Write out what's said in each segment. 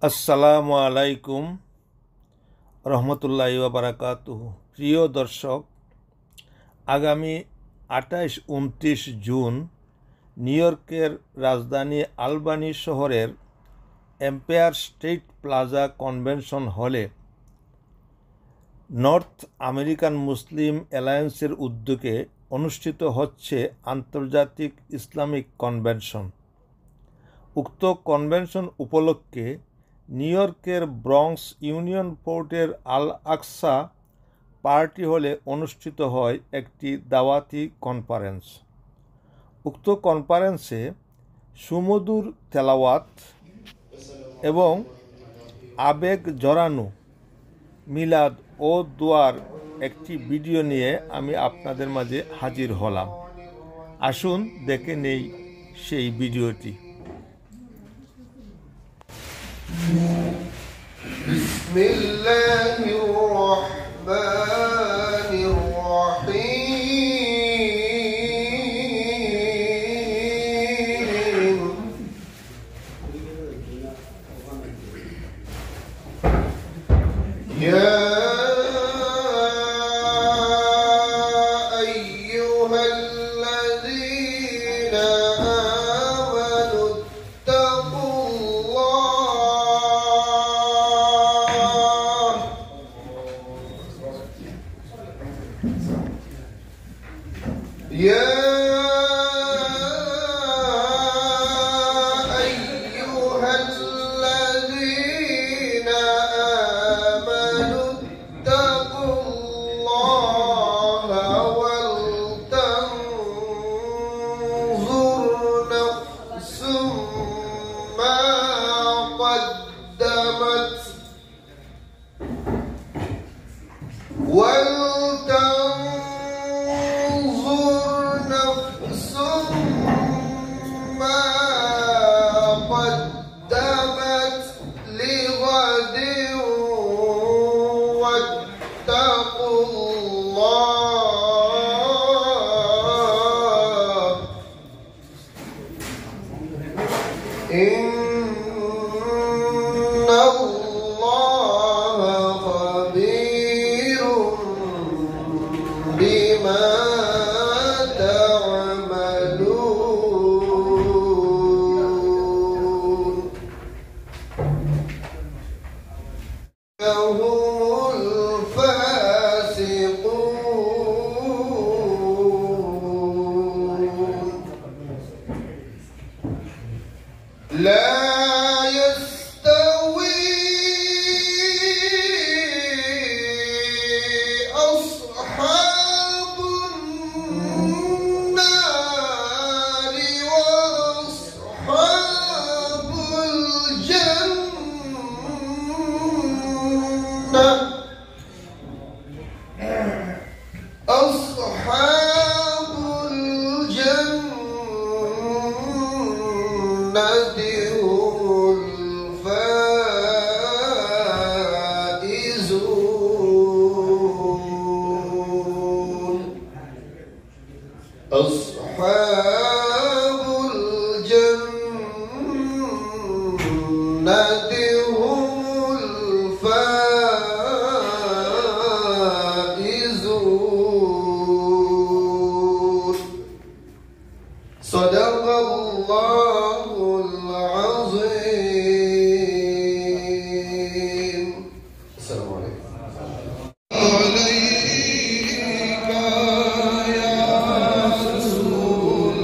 আসসালামু আলাইকুম রহমতুল্লাহি ওয়া বারাকাতুহু। প্রিয় দর্শক, আগামী 28-29 জুন নিউ ইয়র্কের রাজধানী আলবানি শহরের এম্পায়ার স্টেট প্লাজা কনভেনশন হলে নর্থ আমেরিকান মুসলিম অ্যালায়েন্সের উদ্যোগে অনুষ্ঠিত হচ্ছে আন্তর্জাতিক ইসলামিক কনভেনশন। উক্ত কনভেনশন উপলক্ষে নিউ ইয়র্কের ব্রঙ্কস ইউনিয়ন পোর্টের আল আকসা পার্টি হলে অনুষ্ঠিত হয় একটি দাওয়াতি কনফারেন্স। উক্ত কনফারেন্সে সুমধুর তেলাওয়াত এবং আবেগ জড়ানো মিলাদ ও দোয়ার একটি ভিডিও নিয়ে আমি আপনাদের মাঝে হাজির হলাম। আসুন দেখে নেই সেই ভিডিওটি। বিসমিল্লাহির রহমানির রহিম। ইয়া আইয়ুহাল্লাযীনা আমানু يا أيها الذين آمنوا اتقوا الله ولتنظر نفس ما قدمت لغد واتقوا الله إن الله خبير بما هم الفاسقون لا يستوي أصحاب النار وأصحاب الجنة. أصحاب الجنة هم الفائزون. أصحاب الجنة هم الفائزون. صدق الله العظيم. السلام عليكم. عليك يا رسول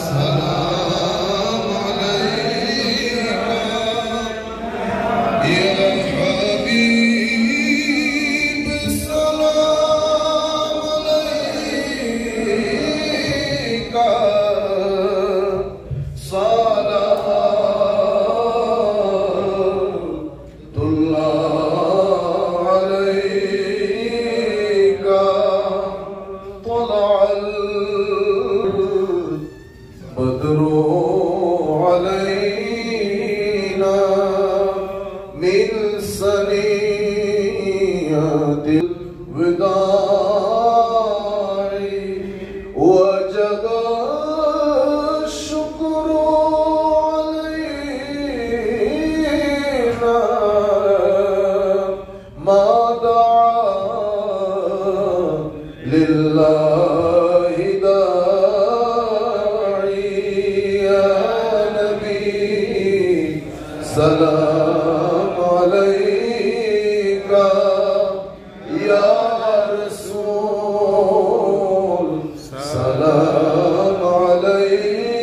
سلام عليك يا حبيب سلام عليك صلوات الله عليك طلع البدر علينا من ثنيات الوداع وجب الشكر علينا सलाम अलैका या रसूल सलाम अलैका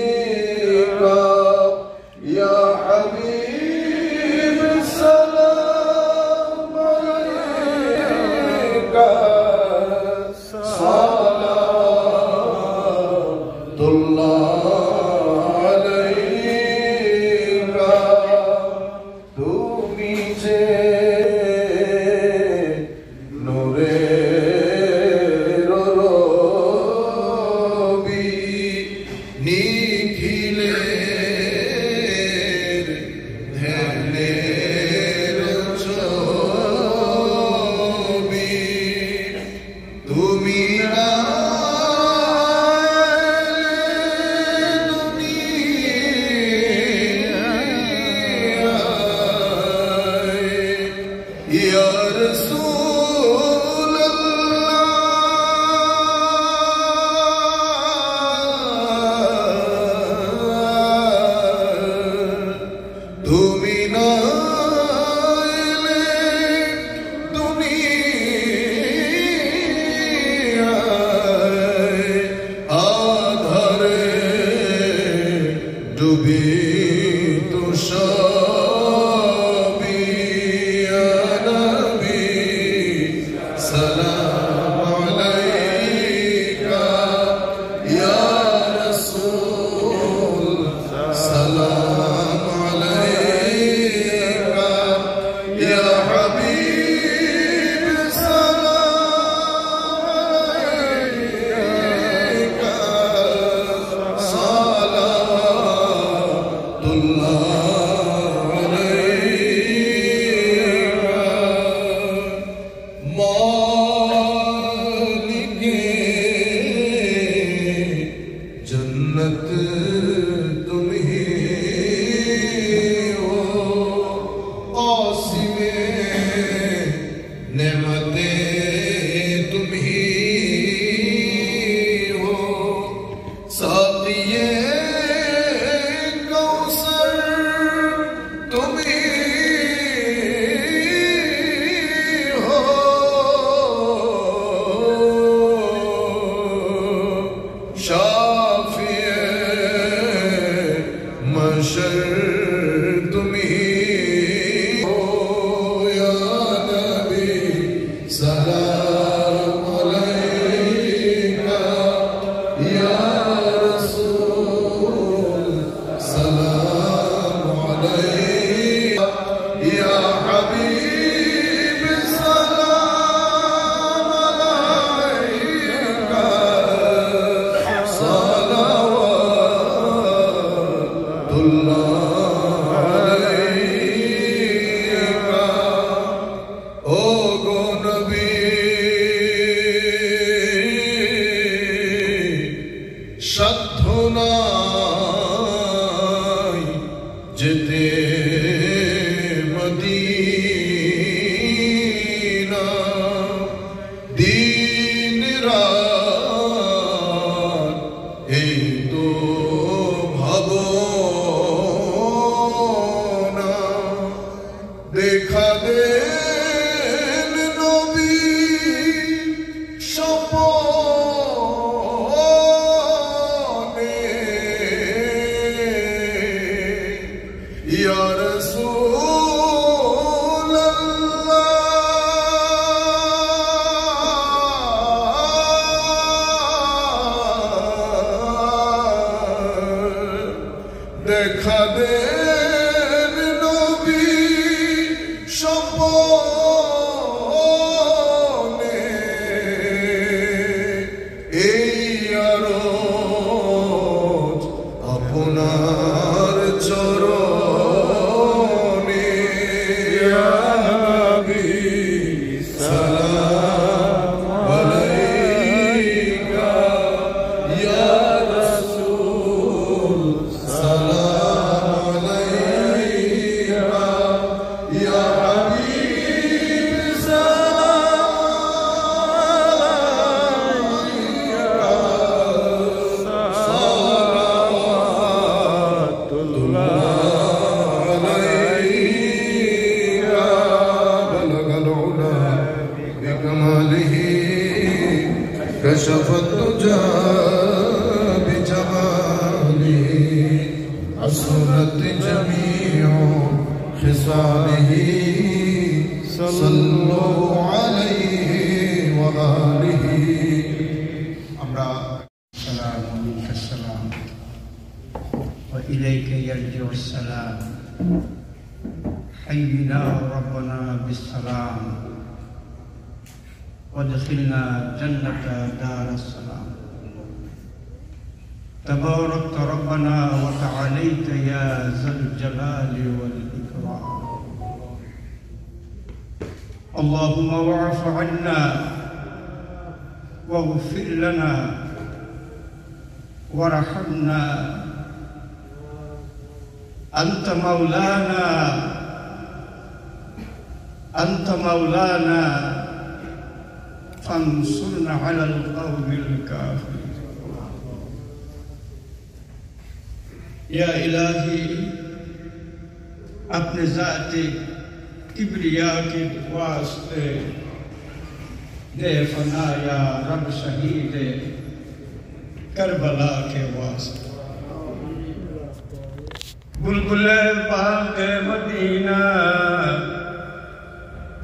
या हबीब सलाम अलैका सलातुल्लाह अलैका তুমি যে নূরের রবি নিখিলের ধ্যানের ছবি তুমি না या रसूल अल्लाह তুমি না এলে দুনিয়ায় আধারে ডুবিত সবই ইয়া নবী সালাম আলাইকা ইয়া রাসূল সালাম আলাইকা ইয়া হাবিব সালাম আলাইকা সালাতুল্লাহ আলাইকা মালিকে जन्नत तुम्ही हो आसिमे नेमते तुम्ही हो साथिये कौसर तुम्ही हो शाफिए मशर तुम्ही हो या नबी सलाम अलैका या रसूल सलाम अलैका या हबीब सलाम अलैका सलावतुल्लाह अलैका ओ गो नबी সাধ্য নাই যেতে মদিনা দিন রাত এই তো ভাবনা দেখা দেন নবী স্বপনে ইয়া রাসূল আল্লাহ দেখা দেন নবী স্বপনে এই আরজ আপনার চরণে كشف الدجى بجماله حسنت جميع خصاله صلوا عليه وآله السلام عليك السلام وإليك يرجع السلام حينا ربنا بالسلام وادخلنا جنة دار السلام تباركت ربنا وتعاليت يا ذا الجلال والإكرام اللهم واعف عنا واغفر لنا وارحمنا أنت مولانا فانصرنا على القوم الكافرين या इलाही अपने ज़ाते किबरिया के वास्ते दे फना या रब शहीद करबला के वास्ते बुलबुले बाग मदीना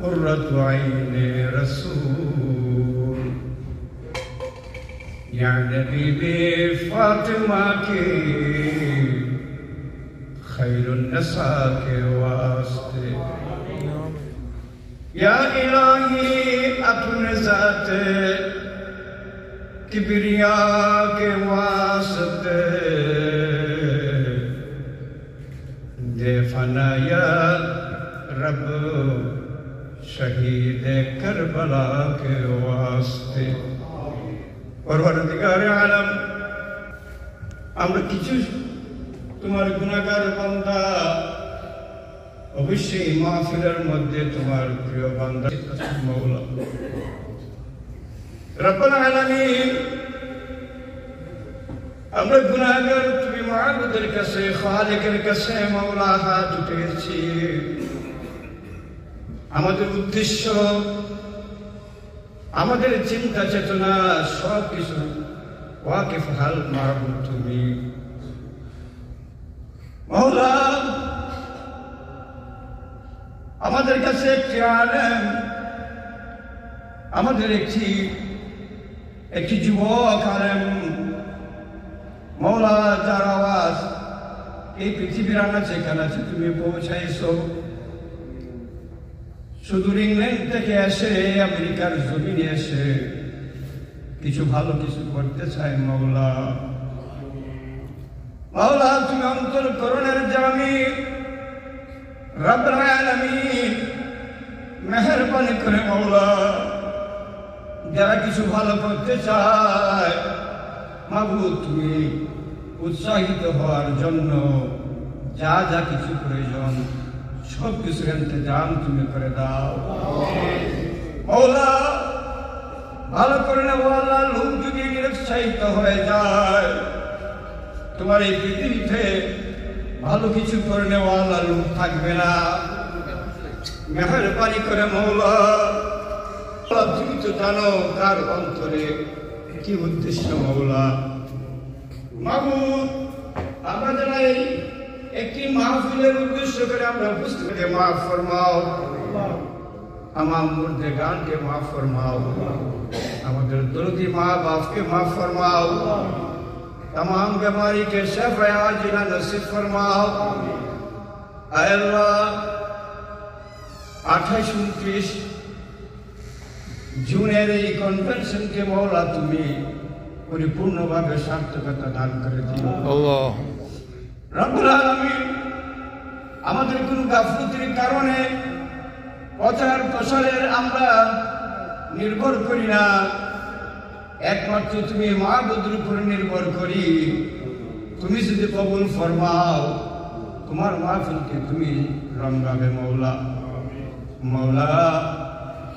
कुर्रतु ऐने रसूल या नबी बे फातिमा के खैरुन नसा के वास्ते या इलाही अपने ज़ाते किबरिया के वास्ते दे फना या रब शहीद करबला के वास्ते परवरदिगार आलम আমরা কিছু তোমার গুনাহগার বান্দা অবশ্যই মাহফিলের মধ্যে তোমার প্রিয় বান্দা মাওলা রব্বুল আলামিন আমরা গুনাহগার তুমি মাবুদের কাছে খালিকের কাছে মাওলা হাত উঠেছি আমাদের উদ্দেশ্য আমাদের চিন্তা চেতনা সব কিছু ওয়াকিফ হাল মাবুদ তুমি মাওলা আমাদের কাছে একটি আলেম আমাদের একটি যুবক আলেম মাওলা যার আওয়াজ এই পৃথিবীর আনাচে কানাচে তুমি পৌঁছাইছো সুদূর ইংল্যান্ড থেকে এসে আমেরিকার জমিনে এসে কিছু ভালো কিছু করতে চাই মাওলা মাওলা তুমি অন্তরকরণের জামিন রব্বুল আলামিন মেহেরবানি করে মাওলা যারা কিছু ভালো করতে চায় মাবুদ তুমি উৎসাহিত হওয়ার জন্য যা যা কিছু প্রয়োজন সব কিছুর ইন্তজাম তুমি করে দাও মাওলা ভালো করে না আল্লাহ লোক যদি নিরুৎসাহিত হয়ে যায় তোমার এই পৃথিবীতে ভালো কিছু করে নেওয়ালা লোক থাকবে না মেহেরবানি করে মাওলা তুমি তো জানো কার অন্তরে কি উদ্দেশ্য মাওলা মাবুদ আমরা যারা এই একটি মাহফিলের উদ্দেশ্য করে আমরা উপস্থিত মাফ ফরমাও আমার মুর্দে গানকে মাফ ফরমাও আমাদের দরদি মা বাপকে মাফ ফরমাও तमाम बीमारी के शफ़ा आजिला नसीब फरमाओ ऐ अल्लाह 28-29 জুনের এই কনভেনশনকে মাওলা তুমি পরিপূর্ণভাবে সার্থকতা দান করে দিও আল্লাহ রব্বুল আলামিন আমাদের কোন গাফলতির কারণে প্রচার প্রসারের আমরা নির্ভর করি না একমাত্র তুমি মাবুদের উপর নির্ভর করি তুমি যদি কবুল ফরমাও তোমার মাহফিলকে তুমি রঙাবে মাওলা মাওলা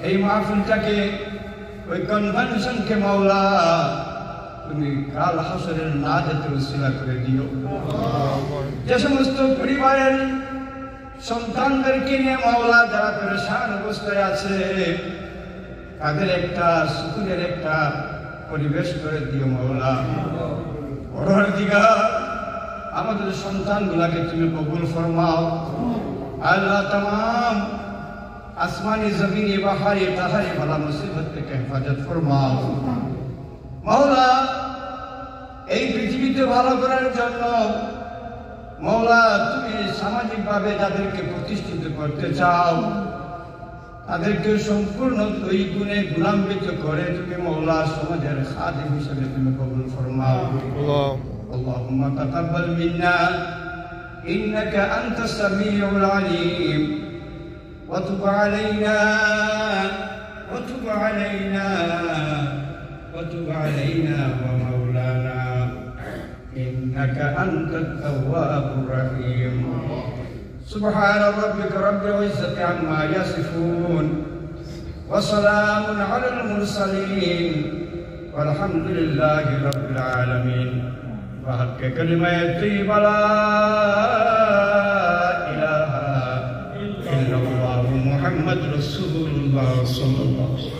এই মাহফিলটাকে ওই কনভেনশনকে মাওলা তুমি কাল হাসরের নাজাতে উসিলা করে দিও যে সমস্ত পরিবারের সন্তানদেরকে নিয়ে মাওলা যারা পেরেশান অবস্থায় আছে তাদের একটা সুকুনের একটা পরিবেশ করে দিও মাওলা। পরওয়ারদিগার, আমাদের সন্তানগুলাকে তুমি কবুল ফরমাও আল্লাহ। तमाम আসমানি জমিনি বাহারি তাহারি বালা মুসিবত থেকে হেফাজত ফরমাও মাওলা। এই পৃথিবীতে ভালো করার জন্য মাওলা তুমি সামাজিকভাবে যাদেরকে প্রতিষ্ঠিত করতে চাও তাদেরকে সম্পূর্ণ ওই গুণে গুণান্বিত করে তুমি মাওলা সমাজের খাদিম হিসেবে তুমি কবুল ফরমাও। اللهم تقبل منا إنك أنت السميع العليم وتب علينا وتب علينا وتب علينا ومولانا إنك أنت التواب الرحيم. سبحان ربك رب العزة عما يصفون وسلام على المرسلين والحمد لله رب العالمين. بحق كلمة طيبة لا إله إلا الله محمد رسول الله صلى الله عليه وسلم.